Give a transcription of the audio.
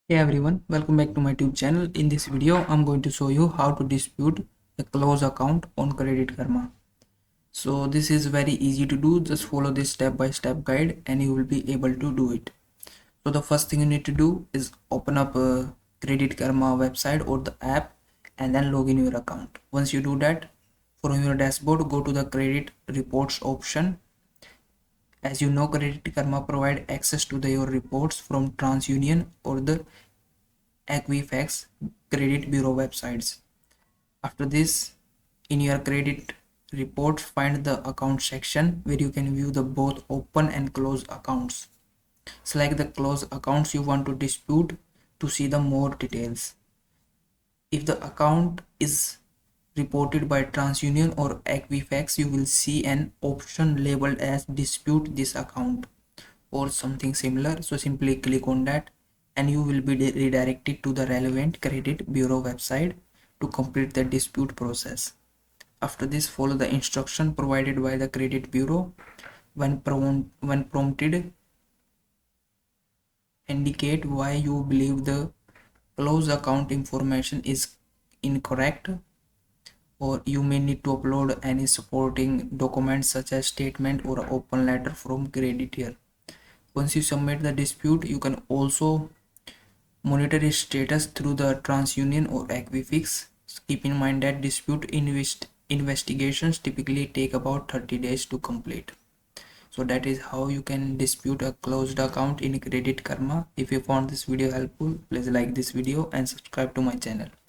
Hey everyone, welcome back to my YouTube channel. In this video, I'm going to show you how to dispute a closed account on Credit Karma. So this is very easy to do. Just follow this step-by-step guide and you will be able to do it. So the first thing you need to do is open up a Credit Karma website or the app and then log in your account. Once you do that, from your dashboard, go to the credit reports option. As you know, Credit Karma provide access to your reports from TransUnion or the Equifax credit bureau websites. After this, in your credit report, find the account section where you can view the both open and closed accounts. Select the closed accounts you want to dispute to see the more details. If the account is reported by TransUnion or Equifax, you will see an option labeled as dispute this account or something similar. So simply click on that and you will be redirected to the relevant credit bureau website to complete the dispute process. After this, follow the instruction provided by the credit bureau. When prompted, indicate why you believe the closed account information is incorrect, or you may need to upload any supporting documents such as statement or open letter from creditor. Once you submit the dispute, you can also monitor its status through the TransUnion or Equifax. Keep in mind that dispute investigations typically take about 30 days to complete. So that is how you can dispute a closed account in Credit Karma. If you found this video helpful, please like this video and subscribe to my channel.